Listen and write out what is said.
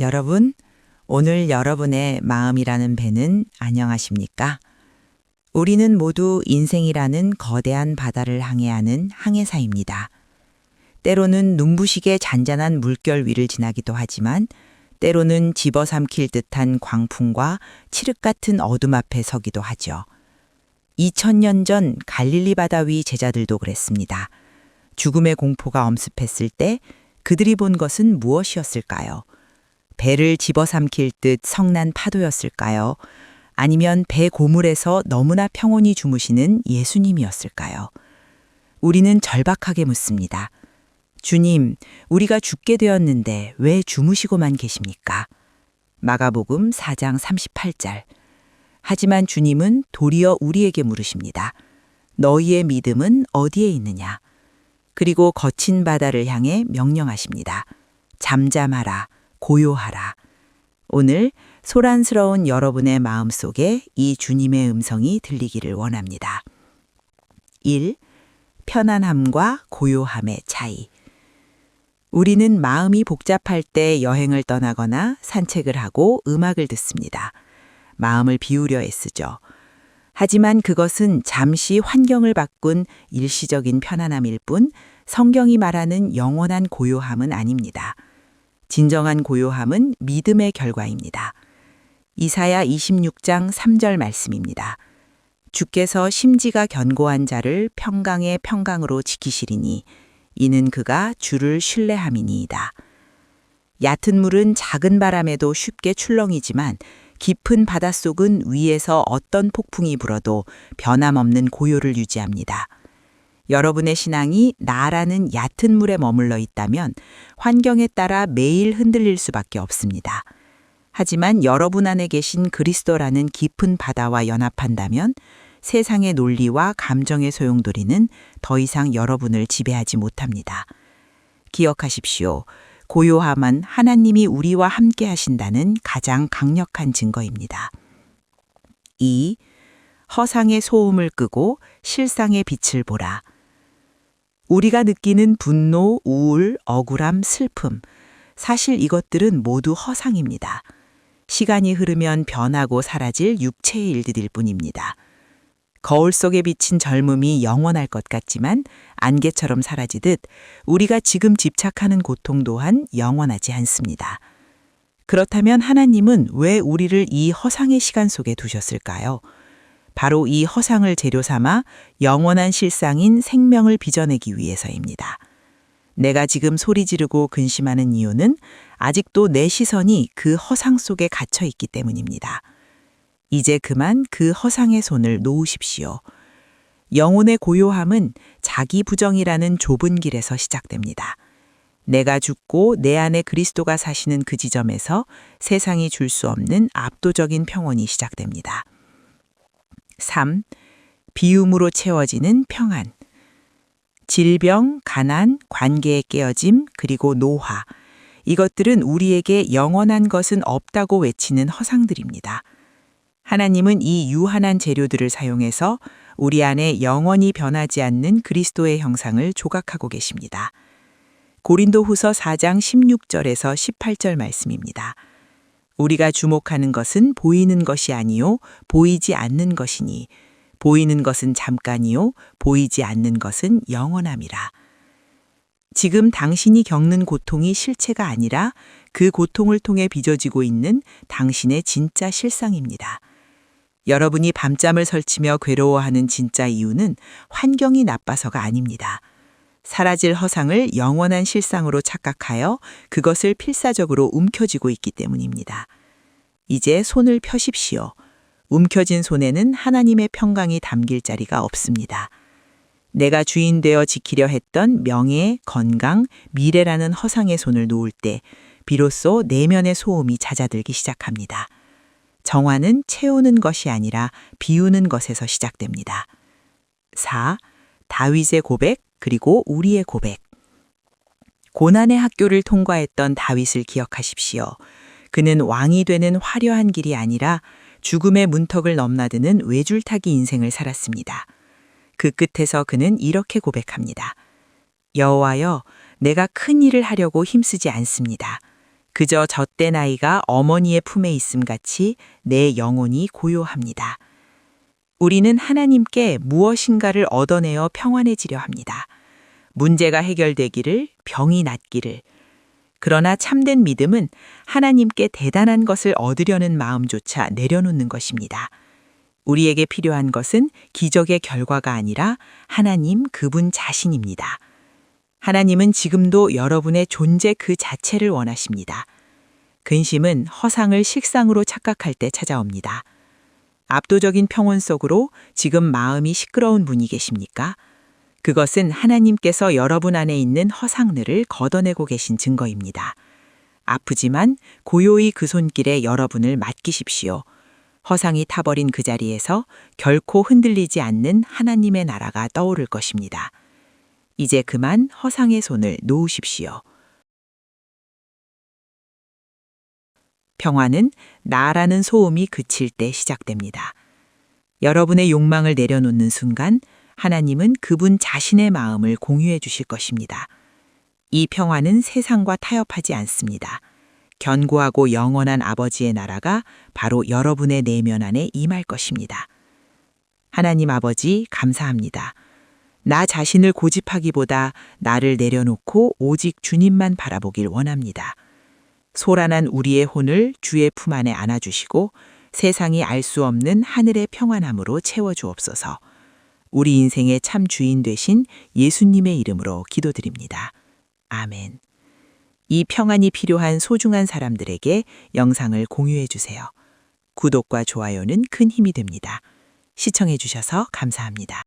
여러분, 오늘 여러분의 마음이라는 배는 안녕하십니까? 우리는 모두 인생이라는 거대한 바다를 항해하는 항해사입니다. 때로는 눈부시게 잔잔한 물결 위를 지나기도 하지만 때로는 집어삼킬 듯한 광풍과 칠흑 같은 어둠 앞에 서기도 하죠. 2000년 전 갈릴리 바다 위 제자들도 그랬습니다. 죽음의 공포가 엄습했을 때 그들이 본 것은 무엇이었을까요? 배를 집어삼킬 듯 성난 파도였을까요? 아니면 배 고물에서 너무나 평온히 주무시는 예수님이었을까요? 우리는 절박하게 묻습니다. 주님, 우리가 죽게 되었는데 왜 주무시고만 계십니까? 마가복음 4장 38절. 하지만 주님은 도리어 우리에게 물으십니다. 너희의 믿음은 어디에 있느냐? 그리고 거친 바다를 향해 명령하십니다. 잠잠하라, 고요하라. 오늘 소란스러운 여러분의 마음속에 이 주님의 음성이 들리기를 원합니다. 1. 편안함과 고요함의 차이. 우리는 마음이 복잡할 때 여행을 떠나거나 산책을 하고 음악을 듣습니다. 마음을 비우려 애쓰죠. 하지만 그것은 잠시 환경을 바꾼 일시적인 편안함일 뿐 성경이 말하는 영원한 고요함은 아닙니다. 진정한 고요함은 믿음의 결과입니다. 이사야 26장 3절 말씀입니다. 주께서 심지가 견고한 자를 평강의 평강으로 지키시리니 이는 그가 주를 신뢰함이니이다. 얕은 물은 작은 바람에도 쉽게 출렁이지만 깊은 바닷속은 위에서 어떤 폭풍이 불어도 변함없는 고요를 유지합니다. 여러분의 신앙이 나라는 얕은 물에 머물러 있다면 환경에 따라 매일 흔들릴 수밖에 없습니다. 하지만 여러분 안에 계신 그리스도라는 깊은 바다와 연합한다면 세상의 논리와 감정의 소용돌이는 더 이상 여러분을 지배하지 못합니다. 기억하십시오. 고요함은 하나님이 우리와 함께 하신다는 가장 강력한 증거입니다. 2. 허상의 소음을 끄고 실상의 빛을 보라. 우리가 느끼는 분노, 우울, 억울함, 슬픔, 사실 이것들은 모두 허상입니다. 시간이 흐르면 변하고 사라질 육체의 일들일 뿐입니다. 거울 속에 비친 젊음이 영원할 것 같지만 안개처럼 사라지듯 우리가 지금 집착하는 고통 또한 영원하지 않습니다. 그렇다면 하나님은 왜 우리를 이 허상의 시간 속에 두셨을까요? 바로 이 허상을 재료 삼아 영원한 실상인 생명을 빚어내기 위해서입니다. 내가 지금 소리 지르고 근심하는 이유는 아직도 내 시선이 그 허상 속에 갇혀 있기 때문입니다. 이제 그만 그 허상의 손을 놓으십시오. 영혼의 고요함은 자기 부정이라는 좁은 길에서 시작됩니다. 내가 죽고 내 안에 그리스도가 사시는 그 지점에서 세상이 줄 수 없는 압도적인 평온이 시작됩니다. 3. 비움으로 채워지는 평안. 질병, 가난, 관계의 깨어짐, 그리고 노화. 이것들은 우리에게 영원한 것은 없다고 외치는 허상들입니다. 하나님은 이 유한한 재료들을 사용해서 우리 안에 영원히 변하지 않는 그리스도의 형상을 조각하고 계십니다. 고린도후서 4장 16절에서 18절 말씀입니다. 우리가 주목하는 것은 보이는 것이 아니요 보이지 않는 것이니 보이는 것은 잠깐이요 보이지 않는 것은 영원함이라. 지금 당신이 겪는 고통이 실체가 아니라 그 고통을 통해 빚어지고 있는 당신의 진짜 실상입니다. 여러분이 밤잠을 설치며 괴로워하는 진짜 이유는 환경이 나빠서가 아닙니다. 사라질 허상을 영원한 실상으로 착각하여 그것을 필사적으로 움켜쥐고 있기 때문입니다. 이제 손을 펴십시오. 움켜진 손에는 하나님의 평강이 담길 자리가 없습니다. 내가 주인 되어 지키려 했던 명예, 건강, 미래라는 허상의 손을 놓을 때 비로소 내면의 소음이 잦아들기 시작합니다. 정화는 채우는 것이 아니라 비우는 것에서 시작됩니다. 4. 다윗의 고백 그리고 우리의 고백. 고난의 학교를 통과했던 다윗을 기억하십시오. 그는 왕이 되는 화려한 길이 아니라 죽음의 문턱을 넘나드는 외줄타기 인생을 살았습니다. 그 끝에서 그는 이렇게 고백합니다. 여호와여, 내가 큰 일을 하려고 힘쓰지 않습니다. 그저 젖된 아이가 어머니의 품에 있음 같이 내 영혼이 고요합니다. 우리는 하나님께 무엇인가를 얻어내어 평안해지려 합니다. 문제가 해결되기를, 병이 낫기를. 그러나 참된 믿음은 하나님께 대단한 것을 얻으려는 마음조차 내려놓는 것입니다. 우리에게 필요한 것은 기적의 결과가 아니라 하나님 그분 자신입니다. 하나님은 지금도 여러분의 존재 그 자체를 원하십니다. 근심은 허상을 실상으로 착각할 때 찾아옵니다. 압도적인 평온 속으로 지금 마음이 시끄러운 분이 계십니까? 그것은 하나님께서 여러분 안에 있는 허상들을 걷어내고 계신 증거입니다. 아프지만 고요히 그 손길에 여러분을 맡기십시오. 허상이 타버린 그 자리에서 결코 흔들리지 않는 하나님의 나라가 떠오를 것입니다. 이제 그만 허상의 손을 놓으십시오. 평화는 나라는 소음이 그칠 때 시작됩니다. 여러분의 욕망을 내려놓는 순간 하나님은 그분 자신의 마음을 공유해 주실 것입니다. 이 평화는 세상과 타협하지 않습니다. 견고하고 영원한 아버지의 나라가 바로 여러분의 내면 안에 임할 것입니다. 하나님 아버지 감사합니다. 나 자신을 고집하기보다 나를 내려놓고 오직 주님만 바라보길 원합니다. 소란한 우리의 혼을 주의 품 안에 안아주시고 세상이 알 수 없는 하늘의 평안함으로 채워주옵소서. 우리 인생의 참 주인 되신 예수님의 이름으로 기도드립니다. 아멘. 이 평안이 필요한 소중한 사람들에게 영상을 공유해 주세요. 구독과 좋아요는 큰 힘이 됩니다. 시청해 주셔서 감사합니다.